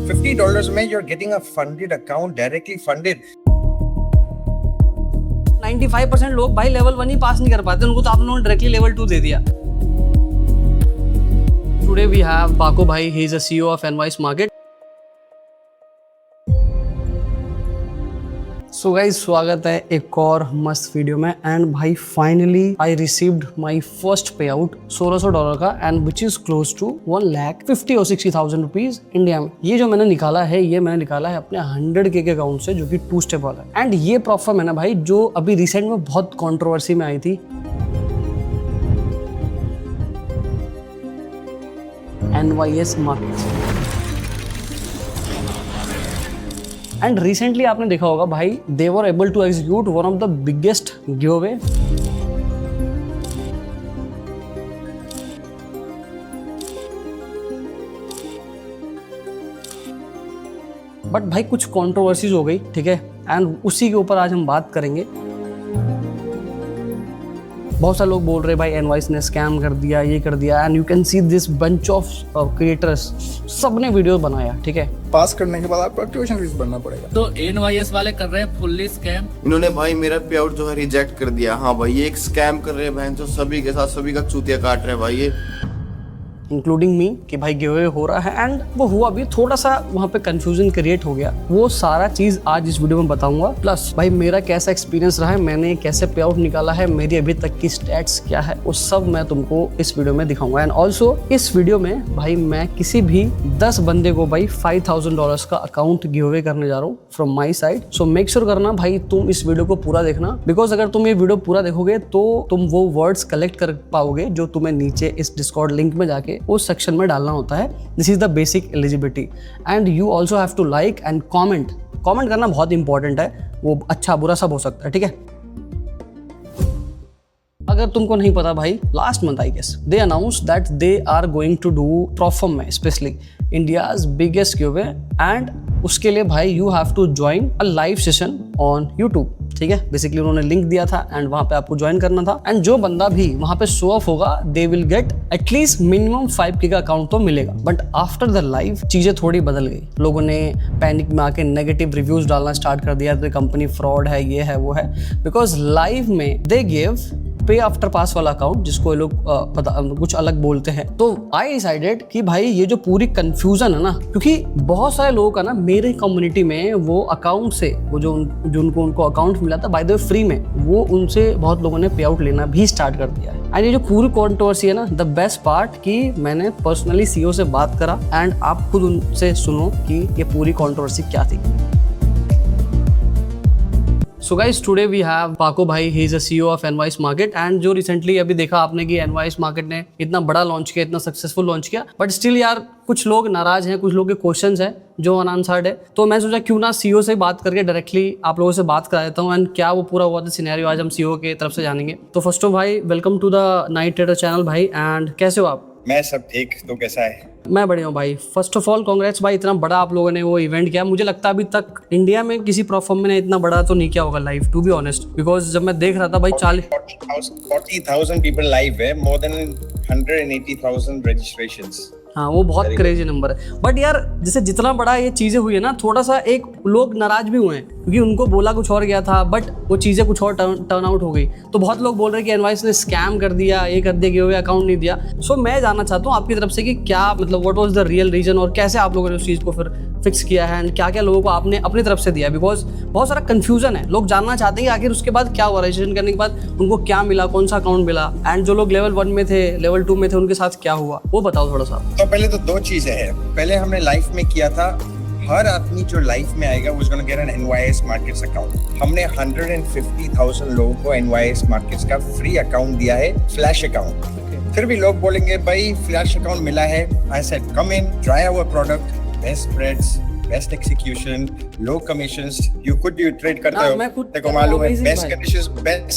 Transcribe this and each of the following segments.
$50 में you're getting a funded account, directly funded. 95% लोग भाई लेवल 1 ही पास नहीं कर पाते, उनको तो आप लोगों ने डायरेक्टली लेवल 2 दे दिया। Today we have Paco भाई, he is a CEO of Enwise Market. So guys, स्वागत है एक और मस्त वीडियो में। एंड भाई finally I received my first pay out $1600 का, and which is close to 1,50,000 और 60,000 रुपीज इंडिया में। ये जो मैंने निकाला है, ये मैंने निकाला है अपने 100K के अकाउंट से, जो कि 2 स्टेप वाला है। एंड ये प्रॉप फर्म है ना भाई, जो अभी रिसेंट में बहुत कॉन्ट्रोवर्सी में आई थी, NYS मार्केट। एंड रिसेंटली आपने देखा होगा भाई, they were able to execute one of the biggest giveaway. But भाई कुछ कंट्रोवर्सीज हो गई, ठीक है, एंड उसी के ऊपर आज हम बात करेंगे। बहुत सारे लोग बोल रहे भाई एनवाइस ने स्कैम कर दिया, ये कर दिया, and you can see this bunch of creators, सबने वीडियो बनाया, ठीक है। पास करने के बाद आपको ट्यूशन फीस भरना पड़ेगा। तो एनवाईएस वाले कर रहे हैं फुल्ली स्कैम। इन्होंने भाई मेरा पे आउट जो है रिजेक्ट कर दिया। हाँ भाई, ये एक स्कैम कर रहे हैं बहन, जो सभी के साथ सभी का चूतिया काट रहे हैं भाई ये, इंक्लूडिंग मी, कि भाई गिव अवे हो रहा है। एंड वो हुआ भी, थोड़ा सा वहाँ पे कंफ्यूजन क्रिएट हो गया। वो सारा चीज आज इस वीडियो में बताऊंगा। प्लस भाई मेरा कैसा एक्सपीरियंस रहा है, मैंने कैसे पे आउट निकाला है, मेरी अभी तक की स्टैट्स क्या है, वो सब मैं तुमको इस वीडियो में दिखाऊंगा। एंड ऑल्सो इस वीडियो में भाई मैं किसी भी 10 बंदे को भाई $5,000 का अकाउंट गिव अवे करने जा रहा हूँ from my side. So make sure करना भाई तुम इस वीडियो को पूरा देखना, बिकॉज अगर तुम ये वीडियो पूरा देखोगे तो तुम वो वर्ड्स कलेक्ट कर पाओगे जो तुम्हें नीचे इस डिस्कॉर्ड लिंक में जाके उस सेक्शन में डालना होता है। This is the basic eligibility. And you also have to like and comment करना बहुत इंपॉर्टेंट है, वो अच्छा बुरा सब हो सकता है, ठीक है। अगर तुमको नहीं पता भाई, last month I guess they announce that they are going to do prop firm में specially India's biggest giveaway, and उसके लिए भाई you have to join a live session on YouTube, ठीक है। बेसिकली उन्होंने लिंक दिया था and वहां पे आपको ज्वाइन करना था। एंड जो बंदा भी वहां पे शो ऑफ होगा, they will get at least minimum 5K का अकाउंट तो मिलेगा। बट आफ्टर द लाइव चीजें थोड़ी बदल गई, लोगों ने पैनिक में आके नेगेटिव रिव्यूज डालना स्टार्ट कर दिया, तो कंपनी फ्रॉड है, ये है वो है, बिकॉज लाइव में दे गिव पे आफ्टर पास वाला अकाउंट, जिसको ये लोग कुछ अलग बोलते हैं। तो आई डिसाइडेड कि भाई ये जो पूरी कंफ्यूजन है ना, क्योंकि बहुत सारे लोगों का ना मेरे कम्युनिटी में वो अकाउंट से, वो जो उनको अकाउंट मिला था बाय द वे फ्री में, वो उनसे बहुत लोगों ने पे आउट लेना भी स्टार्ट कर दिया है। एंड ये जो पूरी कंट्रोवर्सी है ना, द बेस्ट पार्ट कि मैंने पर्सनली CEO से बात करा, एंड आप खुद उनसे सुनो कि ये पूरी कंट्रोवर्सी क्या थी। So guys, today we have Paco भाई, he is a CEO of Enwise Market, and जो रिसेंटली अभी देखा आपने कि Enwise Market ने इतना बड़ा लॉन्च किया, इतना सक्सेसफुल लॉन्च किया, बट स्टिल यार कुछ लोग नाराज हैं, कुछ लोग के क्वेश्चंस हैं जो अनआंसर्ड है। तो मैं सोचा क्यों ना CEO से बात करके डायरेक्टली आप लोगों से बात करा देता हूँ, एंड क्या वो पूरा हुआ था सिनेरियो, आज हम CEO के तरफ से जानेंगे। तो फर्स्ट ऑफ भाई welcome to the night trader channel भाई, एंड कैसे हो आप? मैं सब ठीक, तो कैसा है? मैं बढ़िया हूँ भाई। फर्स्ट ऑफ ऑल कांग्रेट्स भाई, इतना बड़ा आप लोगों ने वो इवेंट किया। मुझे लगता है अभी तक इंडिया में किसी प्रॉप फर्म ने इतना बड़ा तो नहीं किया होगा live, to be honest, because जब मैं देख रहा था भाई 40,000 people live है, more than 180,000 registrations। हाँ, वो बहुत क्रेजी नंबर है। बट यार जैसे जितना बड़ा ये चीजें हुई है ना, थोड़ा सा एक लोग नाराज भी हुए हैं, क्योंकि उनको बोला कुछ और गया था, बट वो चीजें कुछ और टर्न आउट हो गई। तो बहुत लोग बोल रहे हैं कि एनवाइस ने स्कैम कर दिया, ये कर दिया, गिव अवे अकाउंट नहीं दिया। सो मैं जानना चाहता हूँ आपकी तरफ से कि क्या मतलब what was the real reason, और कैसे आप लोगों ने उस चीज को फिर फिक्स किया है, एंड क्या क्या लोगों को आपने अपनी तरफ से दिया, बिकॉज बहुत सारा कंफ्यूजन है। लोग जानना चाहते हैं कि आखिर उसके बाद क्या हुआ, रजिस्ट्रेशन करने के बाद उनको क्या मिला, कौन सा अकाउंट मिला, एंड जो लोग लेवल 1 में थे, लेवल 2 में थे, उनके साथ क्या हुआ, वो बताओ थोड़ा सा। तो पहले तो 2 चीजें हैं। पहले हमने लाइफ में किया था, हर आदमी जो लाइफ में आएगा वो gonna get an NYS markets account. हमने 150,000 लोगों को NYS मार्केट्स का फ्री अकाउंट दिया है, फ्लैश अकाउंट। फिर भी लोग बोलेंगे भाई फ्लैश अकाउंट मिला है, I said come in, try our product, best spreads, best execution, low commissions, you खुद यू ट्रेड करते हो, देखो मालूम है, best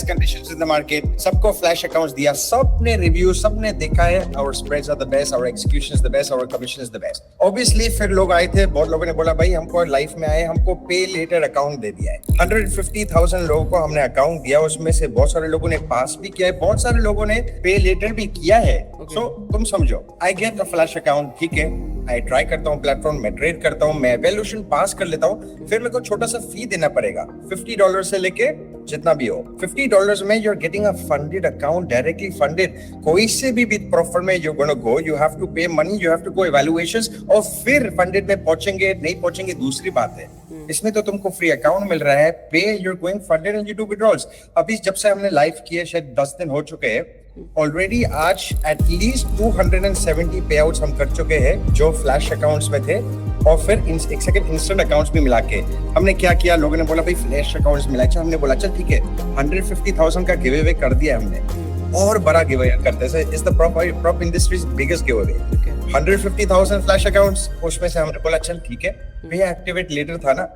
conditions in the market, सबको फ्लैश अकाउंट्स दिया, सबने रिव्यू, सबने देखा है, our spreads are the best, our execution is the best, our commission is the best. Obviously फिर लोग आए थे, बहुत लोगों ने बोला भाई हमको लाइफ में आए, हमको पे लेटर अकाउंट दे दिया है। 150,000 लोगों को हमने अकाउंट दिया, उसमें से बहुत सारे लोगों ने पास भी किया है, बहुत सारे लोगों ने पे लेटर भी किया है। सो तुम समझो, I get a flash account, ठीक है, आई ट्राई करता हूँ प्लेटफॉर्म में, ट्रेड करता हूँ मैं, वैल्यूएशन पास कर लेता हूँ, फिर मेरे को छोटा सा फी देना पड़ेगा $50 से लेके जितना भी हो। $50 में you are getting a funded account, directly funded. कोई से भी विद प्रॉफिट में you gonna go, you have to pay money, you have to go evaluations, और फिर फंडेड में पहुंचेंगे नहीं पहुंचेंगे दूसरी बात है। इसमें तो तुमको फ्री अकाउंट मिल रहा है, पे you are going funded and you do withdrawals. अभी जब से हमने लाइव किए शायद 10 दिन हो चुके हैं ऑलरेडी, आज एटलीस्ट 270 पे आउट्स हम कर चुके हैं जो फ्लैश अकाउंट्स में थे, और फिर एक सेकंड इंस्टेंट अकाउंट्स भी मिला के। हमने क्या किया, लोगों ने बोला भाई फ्लैश अकाउंट्स मिला, अच्छा हमने बोला चल ठीक है 150,000 का गिव अवे कर दिया हमने, और बड़ा गिव अवे करते हैं। Is the prop industries biggest give away, 150,000 flash accounts, उसमें से हमने बोला चल ठीक है भैया एक्टिवेट लेटर था ना,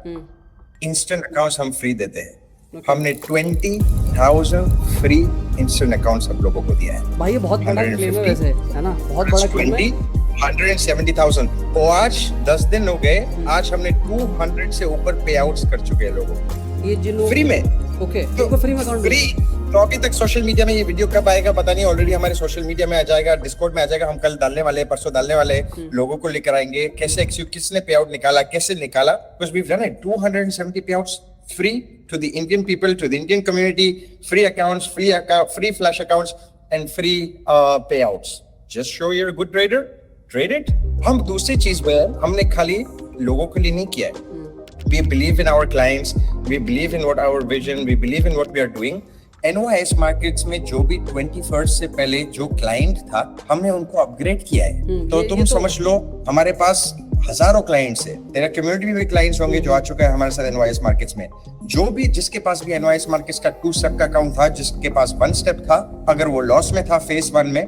इंस्टेंट अकाउंट्स हम फ्री देते हैं। हमने 20,000 फ्री इंस्टेंट अकाउंट्स हम लोगों को दिया है। भाई ये बहुत बड़ा क्लेम है वैसे, है ना, बहुत बड़ा क्लेम है। 170,000, और आज 10 दिन हो गए, आज हमने 200 से ऊपर पे आउट्स कर चुके हैं लोगों को ये जिन फ्री में। ओके, तो फ्री में अकाउंट फ्री। तो अभी तक सोशल मीडिया में ये वीडियो कब आएगा पता नहीं, ऑलरेडी हमारे सोशल मीडिया में आ जाएगा, डिस्कॉर्ड में आ जाएगा, हम कल डालने वाले, परसों डालने वाले, लोगों को लेकर आएंगे कैसे किसने पे आउट निकाला, कैसे निकाला, because we have done it 270 pay outs free to the Indian people, to the Indian community, free accounts, free flash accounts and free payouts. Just show you're a good trader, trade it. हम दूसरी चीज में हमने खाली लोगों के लिए नहीं किया है। We believe in our clients, we believe in what our vision, we believe in what we are doing. NYS markets में जो भी 21st से पहले जो क्लाइंट था, हमने उनको अपग्रेड किया है। तो तुम समझ लो हमारे पास हजारों क्लाइंट्स है, तेरा कम्युनिटी में भी क्लाइंट्स होंगे जो आ चुका है हमारे साथ NYS मार्केट्स में। जो भी जिसके पास भी NYS मार्केट्स का 2 स्टेप का अकाउंट था, जिसके पास 1 स्टेप था, अगर वो लॉस में था फेज 1 में,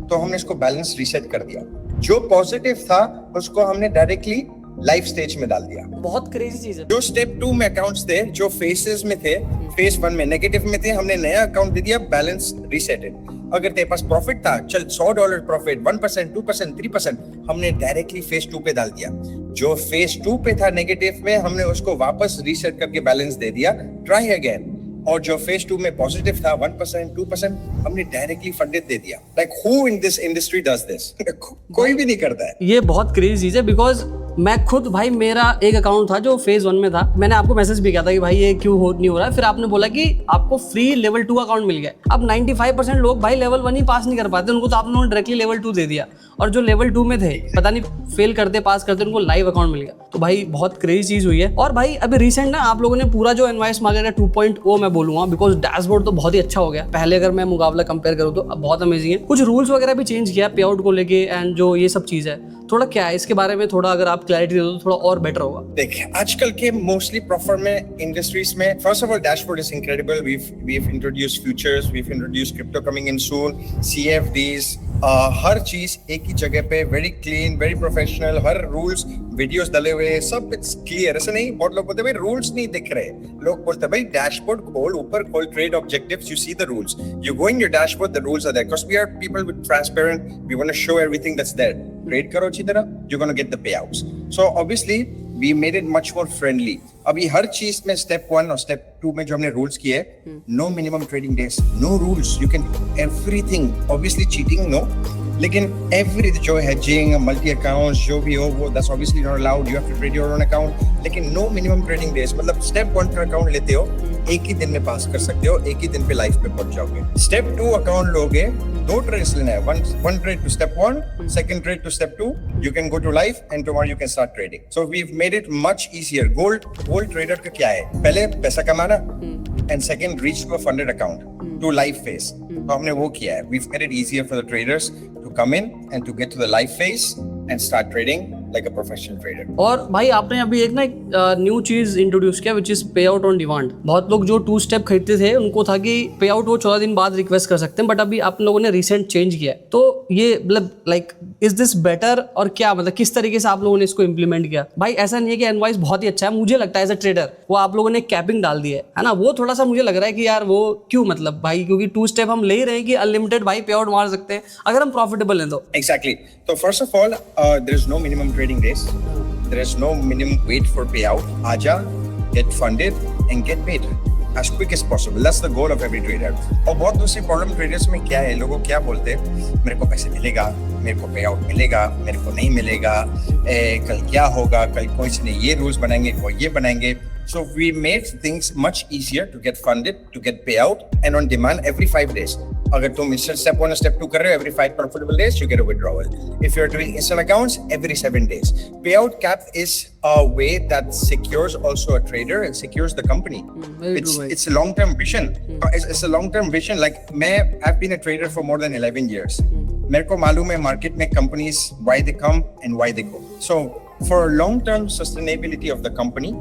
तो हमने इसको बैलेंस रीसेट कर दिया। जो पॉजिटिव था उसको हमने डायरेक्टली लाइफ स्टेज में डाल दिया। बहुत क्रेजी चीज है। जो स्टेप 2 में अकाउंट्स थे, जो फेसेस में थे, फेज 1 में नेगेटिव में थे, हमने नया अकाउंट दे दिया, बैलेंस रीसेटेड। अगर तेरे पास प्रॉफिट था, चल $100 प्रॉफिट, 1%, 2%, 3%, हमने डायरेक्टली फेज 2 पे डाल दिया। जो फेज 2 पे था नेगेटिव में, हमने उसको वापस रीसेट करके बैलेंस दे दिया, ट्राई अगेन। और जो फेज 2 में पॉजिटिव था 1%, 2%, हमने डायरेक्टली फंडेड दे दिया। Like who in this industry does this? कोई भी नहीं करता है। ये बहुत क्रेजी चीज है, बिकॉज मैं खुद भाई, मेरा एक अकाउंट था जो फेज 1 में था, मैंने आपको मैसेज भी किया था कि भाई ये क्यों नहीं हो रहा है, फिर आपने बोला कि आपको फ्री लेवल 2 अकाउंट मिल गया। अब 95% लोग भाई लेवल 1 ही पास नहीं कर पाते, उनको तो आप लोगों ने डायरेक्टली लेवल 2 दे दिया, और जो लेवल 2 में थे पता नहीं फेल करते पास करते उनको लाइव अकाउंट मिल गया। तो भाई बहुत क्रेजी चीज हुई है। और भाई अभी रिसेंट ना आप लोगों ने पूरा जो NYS मार्केट है 2.0 मैं बोलूंगा, बिकॉज डैशबोर्ड तो बहुत ही अच्छा हो गया। पहले अगर मैं मुकाबला कंपेयर करूँ तो अब बहुत अमेजिंग है। कुछ रूल्स वगैरह भी चेंज किया पे आउट को लेके, एंड जो ये सब चीज है, थोड़ा क्या है इसके बारे में थोड़ा अगर आप क्लैरिटी दे दो तो थोड़ा और बेटर होगा। देखिए आजकल के मोस्टली प्रोफर्म में इंडस्ट्रीज में, first of all dashboard is incredible. we've introduced futures, we've introduced crypto coming in soon, CFDs, हर चीज एक ही जगह पे, वेरी क्लीन, वेरी प्रोफेशनल, हर रूल्स वीडियोस डले हुए, सब इट्स क्लियर। ऐसा नहीं, बहुत लोग बोलते हैं भाई रूल्स नहीं दिख रहे, लोग बोलते हैं भाई डैशबोर्ड खोल, ऊपर खोल, trade objectives, you see the rules, you go in your dashboard, the rules are there, because we are people with transparent, we want to show everything that's there. Trade करो अच्छी तरह, you gonna get the pay outs. So obviously we made it much more friendly. अभी हर चीज में step 1 और step 2 में जो हमने रूल्स किए, no minimum trading days, no rules, you can everything, obviously cheating no, लेकिन एवरी जो हेजिंग, मल्टी अकाउंट्स जो भी हो वो that's obviously not allowed, you have to trade your own account, लेकिन नो मिनिमम ट्रेडिंग डेज। मतलब step 1 का account लेते हो, एक ही दिन में पास कर सकते हो, एक ही दिन पे लाइफ पे पहुंच जाओगे। स्टेप 2 अकाउंट लोगे, 2 ट्रेड्स लेना है, one trade to step 1, second trade to step 2, you can go to live and tomorrow you can start trading. So we've made it much easier. Gold trader का क्या है? पहले पैसा कमाना, and second reach to a funded account, to live phase. तो हमने वो किया है। We've made it easier for the traders to come in and to get to the live phase and start trading like a professional trader. और भाई आपने अभी एक ना न्यू चीज इंट्रोड्यूस किया विच इज पे आउट ऑन डिमांड। बहुत लोग जो 2 स्टेप खरीदते थे उनको था कि पे आउट वो 14 दिन बाद रिक्वेस्ट कर सकते हैं, बट अभी आप लोगों ने रिसेंट चेंज किया है। तो ये मतलब लाइक इज दिस बेटर, और क्या मतलब किस तरीके से आप लोगों ने इसको इम्प्लीमेंट किया? भाई ऐसा नहीं है कि NYS बहुत ही अच्छा है, मुझे लगता है एज अ ट्रेडर वो आप लोगों ने कैपिंग डाल दी है ना, वो थोड़ा सा मुझे लग रहा है कि यार वो क्यों, मतलब भाई क्योंकि 2 स्टेप हम ले ही रहे हैं कि अनलिमिटेड भाई पे आउट मार सकते हैं अगर हम प्रॉफिटेबल हैं तो। Exactly. So first of all, there is no minimum trading days. There is no minimum wait for payout. Aja, get funded and get paid. as quick as possible. That's the goal of every trader. और बहुत दूसरी problem traders में क्या है, लोगों क्या बोलते हैं, मेरे को पैसे मिलेगा, मेरे को पे आउट मिलेगा, मेरे को नहीं मिलेगा, कल क्या होगा, कल कोई ने ये रूल्स बनाएंगे, कोई ये बनाएंगे. So we made things much easier to get funded, to get payout, and on demand every 5 days. अगर तुम instant step 1 और step 2 कर रहे हो, every 5 profitable days you get a withdrawal. If you're doing instant accounts, every 7 days. Payout cap is a way that secures also a trader and secures the company. It's a long-term vision. It's a long-term vision. Like I've been a trader for more than 11 years. मेरे को मालूम है market में companies why they come and why they go. So for long-term sustainability of the company,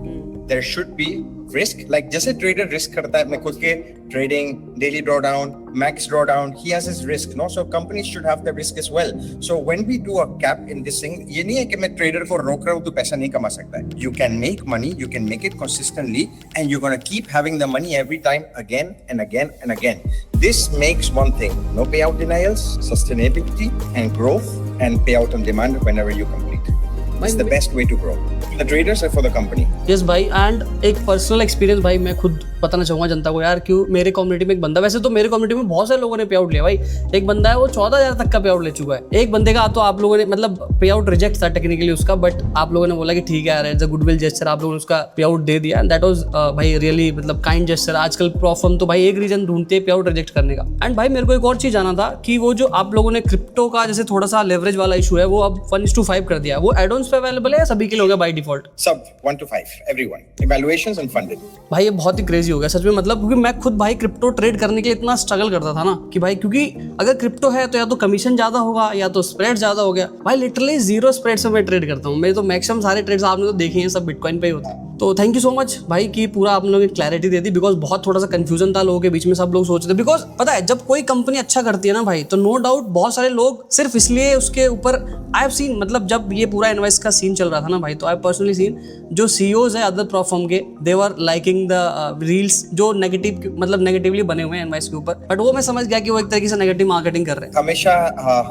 there should be risk. Like जैसे trader risk करता है अपने खुद के trading, daily drawdown, max drawdown, he has his risk, no? So companies should have the risk as well. So when we do a cap in this thing, ये नहीं है कि मैं trader को रोक रहा हूँ तो पैसा नहीं कमा सकता है. You can make money, you can make it consistently, and you're gonna keep having the money every time again and again and again. This makes one thing: no payout denials, sustainability, and growth, and payout on demand whenever you complete. It's the best way to grow. The traders are for the company. Yes भाई. And एक personal experience भाई मैं खुद बताना चाहूंगा जनता को यार, क्यों मेरे कम्युनिटी में एक बंदा, वैसे तो मेरे कम्युनिटी में बहुत सारे लोगों ने पे आउट लिया भाई. एक बंदा है वो 14,000 तक का पे आउट ले चुका है. एक बंदे का तो आप लोगों ने मतलब पे आउट रिजेक्ट था टेक्निकली उसका, बट आप लोगों ने बोला कि ठीक है यार, एज अ गुडविल जेस्चर आप लोगों ने उसका पे आउट दे दिया. एंड दैट वाज भाई रियली मतलब काइंड जेस्चर. आजकल प्रॉफर्म तो भाई एक रीजन ढूंढते हैं पे आउट रिजेक्ट करने का. एंड भाई मेरे को एक और चीज जाना था कि वो जो आप लोगों ने क्रिप्टो का जैसे थोड़ा सा लेवरेज वाला इशू है वो अब 1:5 कर दिया. वो एड ऑन्स पे अवेलेबल है, सभी के लिए हो गया by default? Sub 1:5, everyone. Evaluations and funded. भाई ये बहुत ही क्रेजी हो गया सच में. मतलब क्योंकि मैं खुद भाई क्रिप्टो ट्रेड करने के लिए इतना स्ट्रगल करता था ना कि भाई, क्योंकि अगर क्रिप्टो है तो या तो कमीशन ज्यादा होगा या तो स्प्रेड ज्यादा हो गया. भाई लिटरली 0 स्प्रेड से मैं ट्रेड करता हूँ. मेरे तो मैक्सिमम सारे ट्रेड्स आपने तो देखे हैं सब बिटकॉइन पे ही होता है. तो थैंक यू सो मच भाई कि पूरा आप लोगों ने क्लैरिटी दे दी, बिकॉज बहुत थोड़ा सा कंफ्यूजन था लोगों के बीच में. सब लोग सोच रहे थे, बिकॉज पता है जब कोई कंपनी अच्छा करती है ना भाई, तो नो डाउट बहुत सारे लोग सिर्फ इसलिए उसके ऊपर, आई हैव सीन, मतलब जब ये पूरा इन्वेस्ट का सीन चल रहा था ना भाई, तो आई पर्सनली सीन जो CEOs है अदर प्लेटफॉर्म के, दे वर लाइकिंग द रील्स जो नेगेटिव मतलब नेगेटिवली बने हुए हैं इन्वेस्ट के ऊपर. बट वो मैं समझ गया कि वो एक तरीके से नेगेटिव मार्केटिंग कर रहे हैं.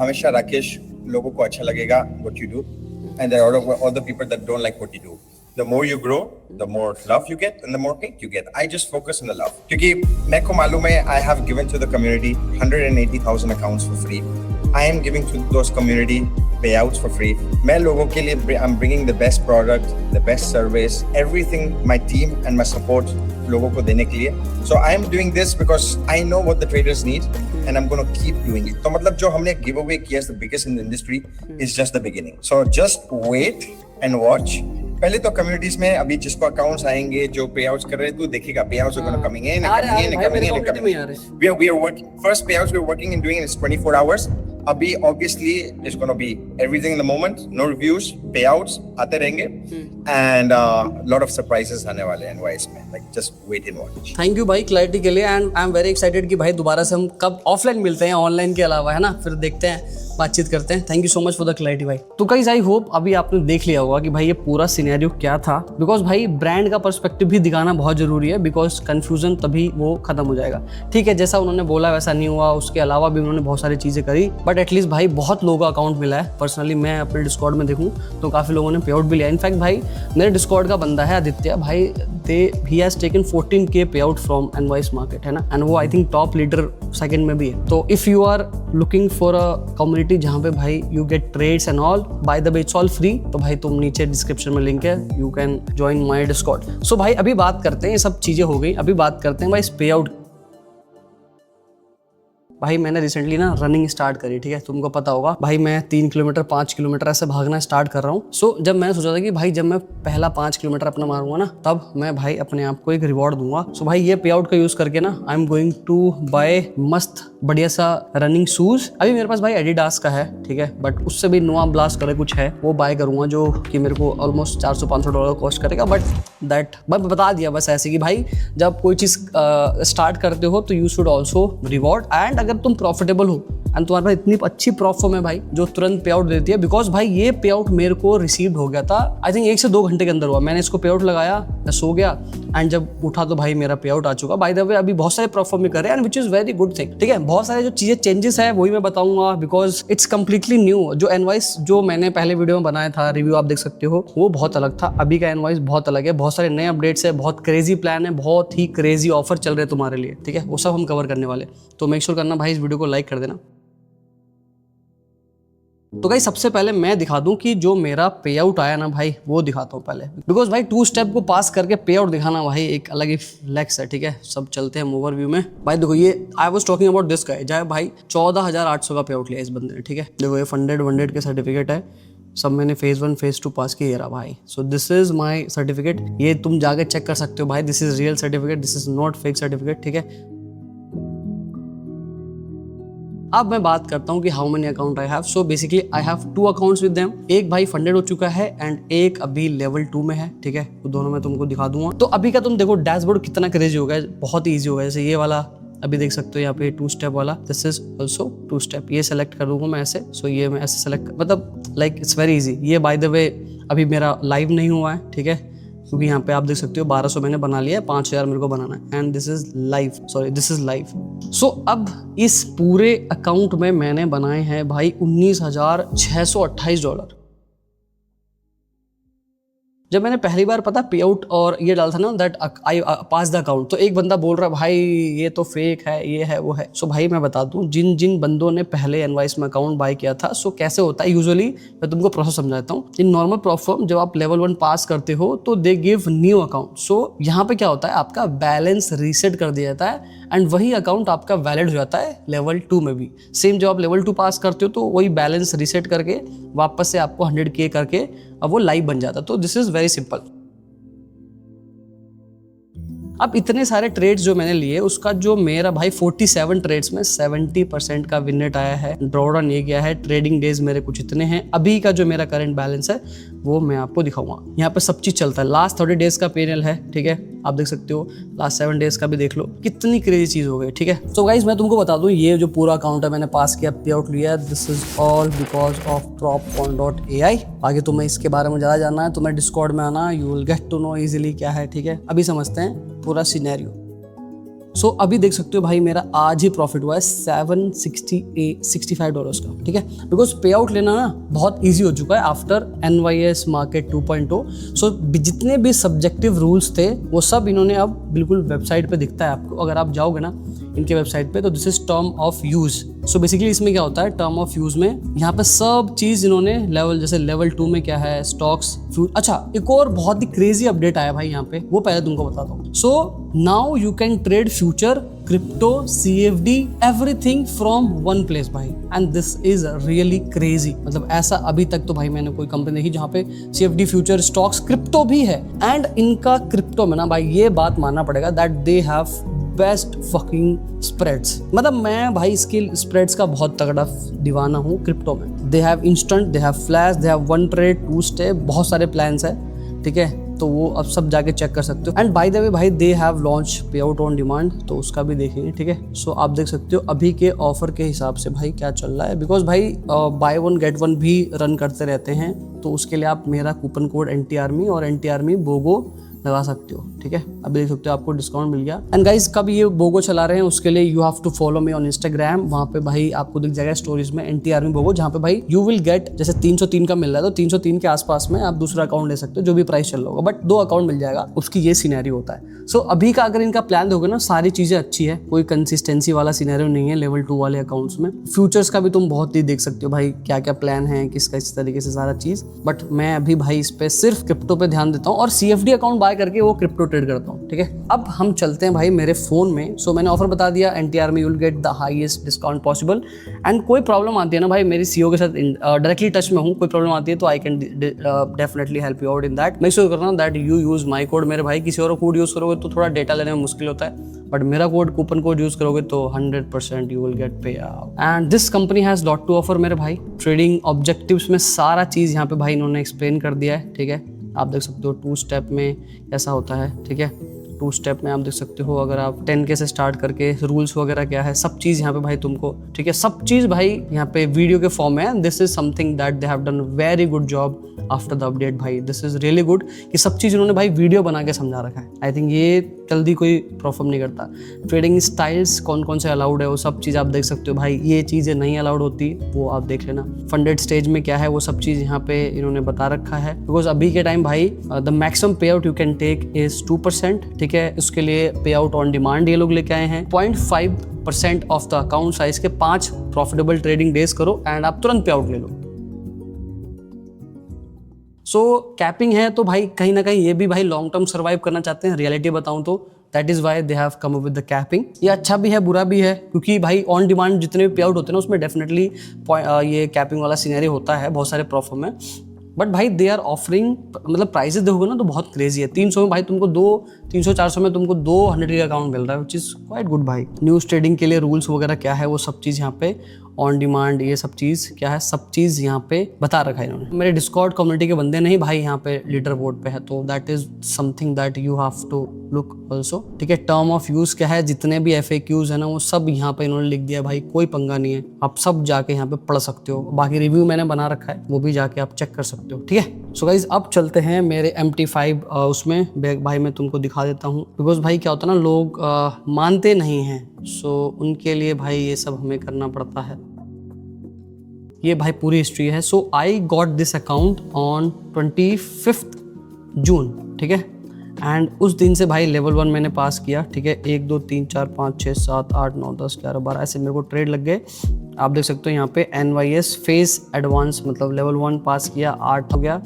हमेशा राकेश, लोगों को अच्छा लगेगा what you do, and there are other people that don't like what you do. The more you grow, the more love you get, and the more hate you get. I just focus on the love. क्योंकि मेरे को मालूम है, I have given to the community 180,000 accounts for free. I am giving to those community payouts for free. मैं लोगों के लिए I'm bringing the best product, the best service, everything, my team and my support लोगों को देने के लिए. So I am doing this because I know what the traders need, and I'm going to keep doing it. तो मतलब जो हमने giveaway किया is the biggest in the industry, is just the beginning. So just wait and watch. पहले तो communities में अभी जिसको अकाउंट्स आएंगे जो पे आउट्स कर रहे हैं, तू देखेगा payouts are coming in we are working first payouts we are working in doing in 24 hours. अभी obviously it's gonna be everything in the moment, no reviews, payouts आते रहेंगे, and lot of surprises आने वाले हैं NYS में. Like just wait and watch. Thank you भाई clarity के लिए. And I am very excited कि भाई दोबारा से हम कब ऑफलाइन मिलते हैं ऑनलाइन के अलावा, है ना, फिर देखते हैं, बातचीत करते हैं. Thank you so much for the clarity भाई. तो गाइस आई होप अभी आपने देख लिया होगा कि भाई ये पूरा सिनेरियो क्या था, बिकॉज भाई ब्रांड का पर्सपेक्टिव भी दिखाना बहुत जरूरी है, बिकॉज कंफ्यूजन तभी वो खत्म हो जाएगा. ठीक है, जैसा उन्होंने बोला वैसा नहीं हुआ, उसके अलावा भी उन्होंने बहुत सारी चीजें करी, बट एटलीस्ट भाई बहुत लोगों का अकाउंट मिला है. पर्सनली मैं अपने डिस्कॉर्ड में देखूँ तो काफी लोगों ने पे आउट भी लिया. इनफैक्ट भाई मेरे डिस्कॉर्ड का बंदा है आदित्य भाई, he has taken 14K payout from NYS market, है ना, एंड वो I think top leader second में भी है. तो if you are looking for a community जहाँ पे भाई you get trades and all, by the way it's all free, तो भाई तुम नीचे डिस्क्रिप्शन में लिंक है, you can join my Discord. So भाई अभी बात करते हैं, ये सब चीजें हो गई, अभी बात करते हैं भाई इस पे आउट. भाई मैंने रिसेंटली ना रनिंग स्टार्ट करी, ठीक है, तुमको पता होगा भाई मैं 3 किलोमीटर 5 किलोमीटर ऐसे भागना स्टार्ट कर रहा हूँ. सो जब मैंने सोचा था कि भाई जब मैं पहला 5 किलोमीटर अपना मारूंगा ना, तब मैं भाई अपने आप को एक रिवॉर्ड दूंगा. सो भाई ये पे आउट का यूज करके ना I am going to buy मस्त बढ़िया सा रनिंग शूज. अभी मेरे पास भाई एडिडास का है, ठीक है, बट उससे भी नोआ ब्लास्ट करे कुछ है, वो बाय करूंगा जो कि मेरे को ऑलमोस्ट $400-500 कॉस्ट करेगा. बट दैट मैं बता दिया बस ऐसे कि भाई जब कोई चीज़ स्टार्ट करते हो तो you should also reward, and अगर तुम प्रॉफिटेबल हो एंड तुम्हारे पास इतनी अच्छी प्रॉफर्म है भाई जो तुरंत पे आउट देती है, बिकॉज भाई ये पे आउट मेरे को रिसीव हो गया था आई थिंक 1 से 2 घंटे के अंदर हुआ। मैंने इसको पे आउट लगाया, मैं सो गया एंड जब उठा तो भाई मेरा पे आउट आ चुका। बाय द वे अभी बहुत सारे प्रॉफर्म भी कर रहे हैं and which is very good thing, ठीक है। बहुत सारे जो चीजें चेंजेस है वही मैं बताऊंगा बिकॉज इट्स कंप्लीटली न्यू। जो एनवाइस जो मैंने पहले वीडियो में बनाया था, रिव्यू आप देख सकते हो, वो बहुत अलग था। अभी का एनवाइस बहुत अलग है, बहुत सारे नए अपडेट्स है, बहुत क्रेजी प्लान है, बहुत ही क्रेजी ऑफर चल रहे हैं तुम्हारे लिए, ठीक है। वो सब हम कवर करने वाले, तो मेक श्योर करना भाई इस वीडियो को लाइक कर देना। तो गाइस सबसे पहले मैं दिखा दूं कि जो मेरा पे आउट आया ना भाई, वो दिखाता हूं पहले, बिकॉज भाई 2 स्टेप को पास करके पे आउट दिखाना भाई एक अलग ही फ्लेक्स है, ठीक है। सब चलते हैं ओवरव्यू में। भाई देखो ये I was talking about this guy, जाए भाई 14,800 का पे आउट लिया इस बंदे ने, ठीक है। देखो ये फंडेड वंडेड के सर्टिफिकेट है, सब मैंने फेज 1 फेज 2 पास किया रहा भाई। So this is my certificate, ये तुम जाके चेक कर सकते हो भाई, this is real certificate, this is not fake certificate, ठीक है। अब मैं बात करता हूँ कि how many account I have. So basically I have 2 accounts with them, एक भाई फंडेड हो चुका है एंड एक अभी लेवल 2 में है, ठीक है। तो दोनों मैं तुमको दिखा दूंगा। तो अभी का तुम देखो डैशबोर्ड कितना क्रेजी हो गया, बहुत ईजी हो गया। जैसे ये वाला अभी देख सकते हो यहाँ पे 2 स्टेप वाला, दिस इज ऑल्सो 2 स्टेप, ये सेलेक्ट कर दूंगा मैं ऐसे। सो ये मैं ऐसे सेलेक्ट, मतलब लाइक इट्स वेरी इजी। ये बाय द वे अभी मेरा लाइव नहीं हुआ है, ठीक है, क्योंकि यहाँ पे आप देख सकते हो 1200 मैंने बना लिया है, 5000 मेरे को बनाना है and this is live, sorry this is live. So अब इस पूरे अकाउंट में मैंने बनाए हैं भाई $19,628। जब मैंने पहली बार पता पे आउट और ये डाला था ना that I pass the account, तो एक बंदा बोल रहा है भाई ये तो फेक है, ये है वो है। सो भाई मैं बता दूं, जिन जिन बंदों ने पहले एनवाइस में अकाउंट बाय किया था, सो कैसे होता है यूजुअली मैं तुमको प्रोसेस समझाता हूँ। इन नॉर्मल प्रोफॉर्म जब आप लेवल 1 पास करते हो तो दे गिव न्यू अकाउंट। सो यहाँ पे क्या होता है, आपका बैलेंस रीसेट कर दिया जाता है एंड वही अकाउंट आपका वैलिड हो जाता है लेवल 2 में भी। सेम जब आप लेवल 2 पास करते हो तो वही बैलेंस रीसेट करके वापस से आपको 100K करके अब वो लाइव बन जाता। तो दिस इज वेरी सिंपल। अब इतने सारे ट्रेड्स जो मैंने लिए, उसका जो मेरा भाई 47 ट्रेड्स में 70% का विन रेट आया है। ड्रॉडाउन ये गया है, ट्रेडिंग डेज मेरे कुछ इतने हैं। अभी का जो मेरा करंट बैलेंस है वो मैं आपको दिखाऊंगा। यहाँ पे सब चीज चलता है, लास्ट 30 डेज का पेनल है, ठीक है, आप देख सकते हो। लास्ट 7 डेज का भी देख लो, कितनी क्रेजी चीज हो गई, ठीक है। तो गाइज मैं तुमको बता दूं, ये जो पूरा अकाउंट है मैंने पास किया, पे आउट लिया, this is all because of Propcoin.ai। आगे तुम्हें इसके बारे में ज्यादा जानना है तो मैं डिस्कॉर्ड में आना, you will get to know easily क्या है, ठीक है। अभी समझते हैं पूरा सिनेरियो। सो अभी देख सकते हो भाई मेरा आज ही प्रॉफिट हुआ है $765 का, ठीक है। बिकॉज पे आउट लेना ना बहुत इजी हो चुका है आफ्टर NYS मार्केट 2.0। सो जितने भी सब्जेक्टिव रूल्स थे वो सब इन्होंने अब बिल्कुल वेबसाइट पे दिखता है आपको। अगर आप जाओगे ना इनके वेबसाइट पे तो this is term of use. So basically इसमें क्या होता है, टर्म ऑफ यूज में यहाँ पे सब चीज इन्होंने लेवल, जैसे लेवल 2 में क्या है, स्टॉक्स, अच्छा एक और बहुत ही क्रेजी अपडेट आया भाई यहाँ पे, वो पहले तुमको बताता हूँ। So now you can trade future, crypto, CFD, everything from one place भाई, and this is really crazy. मतलब ऐसा अभी तक तो भाई मैंने कोई कंपनी देखी जहाँ पे CFD, फ्यूचर, स्टॉक्स, क्रिप्टो भी है। एंड इनका क्रिप्टो में ना भाई ये बात मानना पड़ेगा that they have best fucking spreads. मतलब मैं भाई इसके स्प्रेड्स का बहुत तगड़ा दीवाना हूँ क्रिप्टो में। They have instant, they have flash, they have 1 trade, 2 step, बहुत सारे प्लान्स है, ठीक है। तो वो अब सब जाके चेक कर सकते हो। एंड बाय द वे भाई दे हैव लॉन्च पे आउट ऑन डिमांड, तो उसका भी देखेंगे, ठीक है। सो आप देख सकते हो अभी के ऑफर के हिसाब से भाई क्या चल रहा है, बिकॉज भाई बाय 1 गेट 1 भी रन करते रहते हैं। तो उसके लिए आप मेरा कूपन कोड NTARMY और NTARMY BOGO लगा सकते हो, ठीक है। अभी देख सकते हो आपको डिस्काउंट मिल गया। एंड गाइज कब ये बोगो चला रहे हैं उसके लिए you have to follow me on Instagram. वहाँ पे भाई आपको दिख जाएगा स्टोरीज में NTARMY बोगो, जहाँ पे भाई यू विल गेट, जैसे 303 का मिल रहा है तो 303 के आसपास में आप दूसरा अकाउंट ले सकते हो जो भी प्राइस चल रहा होगा, बट 2 अकाउंट मिल जाएगा, उसकी ये सिनेरियो होता है। सो अभी का अगर इनका प्लान दोगे ना, सारी चीजें अच्छी है, कोई कंसिस्टेंसी वाला सिनेरियो नहीं है लेवल 2 वाले अकाउंट्स में। फ्यूचर्स का भी तुम बहुत ही देख सकते हो भाई क्या क्या प्लान है, किसका इस तरीके से सारा चीज। बट मैं अभी भाई इस पे सिर्फ क्रिप्टो पे ध्यान देता हूँ और CFD अकाउंट बाय करके वो क्रिप्टो ट्रेड करता हूँ, ठीक है। अब हम चलते हैं भाई मेरे फोन में। सो मैंने ऑफर बता दिया, NTARMY you will get the highest discount possible. And कोई प्रॉब्लम आती है ना भाई, मेरी CEO के साथ डायरेक्टली टच में हूँ, कोई प्रॉब्लम आती है तो I can definitely help you out in that. Make sure करना that you use my code. मेरे भाई किसी और कोड यूज करोगे तो थोड़ा डेटा लेने में मुश्किल होता है, बट मेरा कोड, कूपन कोड यूज करोगे तो 100% you will get pay out. And this company has lot to offer मेरे भाई। ट्रेडिंग ऑब्जेक्टिव्स में सारा चीज यहाँ पे भाई इन्होंने एक्सप्लेन कर दिया है, ठीक है। आप देख सकते हो 2 स्टेप में ऐसा होता है, ठीक है। 2 स्टेप में आप देख सकते हो। अगर आप 10K से स्टार्ट करके रूल्स वगैरह क्या है, सब चीज़ यहाँ पे भाई तुमको, ठीक है, सब चीज़ भाई यहाँ पे वीडियो के फॉर्म में है। This is something that they have done very good job after the update भाई। दिस इज रियली गुड कि सब चीज़ उन्होंने भाई वीडियो बना के समझा रखा है। आई थिंक ये जल्दी कोई परफॉर्म नहीं करता। ट्रेडिंग स्टाइल्स कौन कौन से अलाउड है वो सब चीज़ आप देख सकते हो भाई। ये चीज़ें नहीं अलाउड होती वो आप देख लेना। फंडेड स्टेज में क्या है वो सब चीज़ यहाँ पे इन्होंने बता रखा है। बिकॉज अभी के टाइम भाई the maximum pay out you can take is 2%, ठीक है। उसके लिए पे आउट ऑन डिमांड ये लोग लेके आए हैं। 0.5% ऑफ द अकाउंट साइज के 5 प्रॉफिटेबल ट्रेडिंग डेज करो एंड आप तुरंत पे आउट ले लो। सो कैपिंग है तो भाई कहीं ना कहीं ये भी भाई लॉन्ग टर्म सर्वाइव करना चाहते हैं। रियलिटी बताऊं तो that is why they have come up with the capping. ये अच्छा भी है बुरा भी है, क्योंकि भाई ऑन डिमांड जितने भी पे आउट होते हैं ना उसमें डेफिनेटली ये कैपिंग वाला सीनरी होता है बहुत सारे प्रोफॉर्म में। बट भाई दे आर ऑफरिंग, मतलब प्राइजेस देखोगे ना तो बहुत क्रेजी है। 300 में भाई तुमको 300-400 में तुमको 200 का अकाउंट मिल रहा है, विच इज़ क्वाइट गुड भाई। न्यूज़ ट्रेडिंग के लिए रूल्स वगैरह क्या है वो सब चीज़ यहाँ पे ऑन डिमांड, ये सब चीज़ क्या है, सब चीज़ यहाँ पे बता रखा है इन्होंने। मेरे डिस्कॉर्ड कम्युनिटी के बंदे नहीं भाई यहाँ पे लीडर बोर्ड पे है, तो that is something that you have to look also, ठीक है। टर्म ऑफ यूज़ क्या है, जितने भी FAQs है ना वो सब यहाँ पे इन्होंने लिख दिया भाई, कोई पंगा नहीं है। आप सब जाके यहाँ पे पढ़ सकते हो। बाकी रिव्यू मैंने बना रखा है, वो भी जाके आप चेक कर सकते हो, ठीक है। सो गाइज अब चलते हैं मेरे MT5 उसमें भाई मैं तुमको दिखा देता हूँ। बिकॉज भाई क्या होता है ना, लोग मानते नहीं हैं, सो उनके लिए भाई ये सब हमें करना पड़ता है। ये भाई पूरी हिस्ट्री है। So I got this account on 25 June, ठीक है। एंड उस दिन से भाई लेवल 1 मैंने पास किया, ठीक है। 1 2 3 4 5 6 7 8 9 10 11 12 ऐसे मेरे को ट्रेड लग गए। आप देख सकते हो यहाँ पे NYS फेस एडवांस, मतलब लेवल 1 पास किया, 8 हो गया।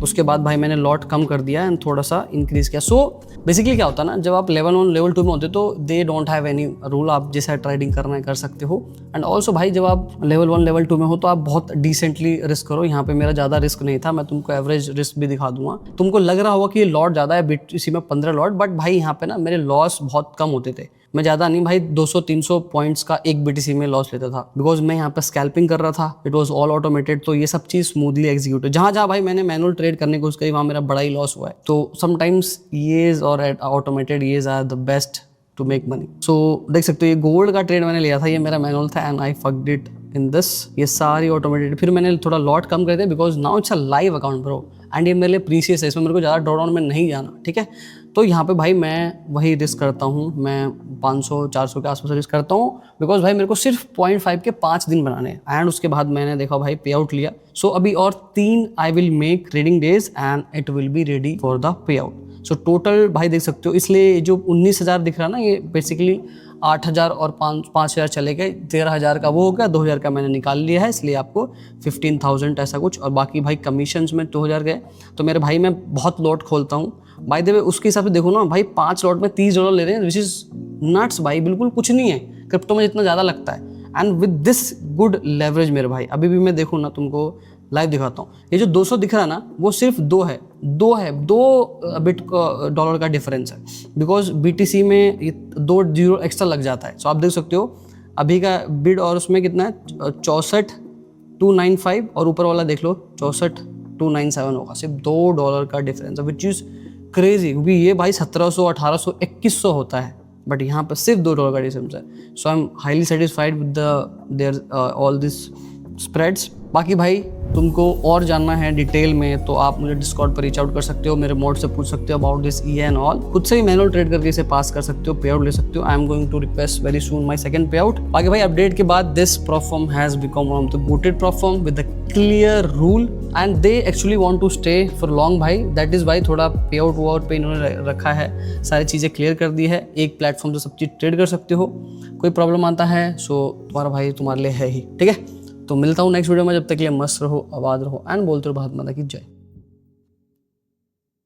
उसके बाद भाई मैंने लॉट कम कर दिया एंड थोड़ा सा इंक्रीज किया। सो बेसिकली क्या होता है ना, जब आप लेवल 1 लेवल 2 में होते तो they don't have any rule, आप जैसा ट्रेडिंग करना है कर सकते हो। एंड ऑल्सो भाई जब आप लेवल 1 लेवल 2 में हो तो आप बहुत डिसेंटली रिस्क करो। यहाँ पे मेरा ज़्यादा रिस्क नहीं था, मैं तुमको एवरेज रिस्क भी दिखा दूंगा। तुमको लग रहा होगा कि ये लॉट ज़्यादा है, BTC में 15 लॉट, बट भाई यहाँ पे ना मेरे लॉस बहुत कम होते थे। मैं ज़्यादा नहीं भाई 200-300 पॉइंट्स का एक BTC में लॉस लेता था, बिकॉज मैं यहाँ पे स्कैल्पिंग कर रहा था। इट वाज ऑल ऑटोमेटेड, तो ये सब चीज़ स्मूथली एग्जीक्यूट है। जहाँ भाई मैंने मैनुअल ट्रेड करने की कोशिश करी वहाँ मेरा बड़ा ही लॉस हुआ है। तो समटाइम्स येज और automated EAs are the best to make money. So देख सकते हो ये गोल्ड का ट्रेड मैंने लिया था, ये मेरा मैनुअल था and I fucked it in this. ये सारी ऑटोमेटेड। फिर मैंने थोड़ा लॉट कम कर दिया because now it's a live account bro, and ये मेरे लिए प्रीसियस है, इसमें मेरे को ज़्यादा ड्रॉडाउन में नहीं जाना, ठीक है। तो यहाँ पे भाई मैं वही रिस्क करता हूँ, मैं 500-400 के आसपास रिस्क करता हूँ, बिकॉज भाई मेरे को सिर्फ 0.5 के 5 दिन बनाने हैं। एंड उसके बाद मैंने देखा भाई पे आउट लिया। सो अभी और 3 I will make trading days and it will be ready for the pay out. So total भाई देख सकते हो, इसलिए जो 19,000 दिख रहा है ना, ये बेसिकली 8,000 और 5,000 चले गए, 13,000 का वो हो गया, 2,000 का मैंने निकाल लिया है, इसलिए आपको 15,000 ऐसा कुछ। और बाकी भाई कमीशंस में 2,000 गए। तो मेरे भाई मैं बहुत लॉट खोलता हूँ बाय द वे, उसके हिसाब से देखो ना भाई 5 लॉट में $30 ले रहे हैं, विच इज नट्स भाई, बिल्कुल कुछ नहीं है क्रिप्टो में जितना ज़्यादा लगता है। And with this good leverage मेरे भाई, अभी भी मैं देखूँ ना तुमको लाइव दिखाता हूँ, ये जो 200 दिख रहा है ना वो सिर्फ 2 बिट डॉलर का डिफरेंस है, बिकॉज BTC में ये 2 जीरो एक्स्ट्रा लग जाता है। सो आप देख सकते हो अभी का बिड और उसमें कितना है 64,295 और ऊपर वाला देख लो 64,297 होगा, सिर्फ $2 का डिफरेंस है, विच इज़ क्रेजी। क्योंकि ये भाई 1700, 1800, 2100 होता है, बट यहाँ पर सिर्फ $2 का डिफरेंस है। So I am highly satisfied with their all this spreads. बाकी भाई तुमको और जानना है डिटेल में तो आप मुझे डिस्कॉर्ड पर रीच आउट कर सकते हो, मेरे मोड से पूछ सकते हो about this EA and all. खुद से ही मैनुअल ट्रेड करके इसे पास कर सकते हो, पे आउट ले सकते हो। I am going to request very soon my second pay out. बाकी भाई अपडेट के बाद this prop firm has become one of the goated prop firm with the clear rule and they actually want to stay for long भाई। That is भाई थोड़ा पे out पे इन्होंने रखा है, सारी चीज़ें क्लियर कर दी है, एक प्लेटफॉर्म से सब चीज़ ट्रेड कर सकते हो। कोई प्रॉब्लम आता है सो तुम्हारा भाई तुम्हारे लिए है ही, ठीक है। तो मिलता हूँ नेक्स्ट वीडियो में, जब तक के लिए मस्त रहो, आबाद रहो एंड बोलते रहो भारत माता की जय।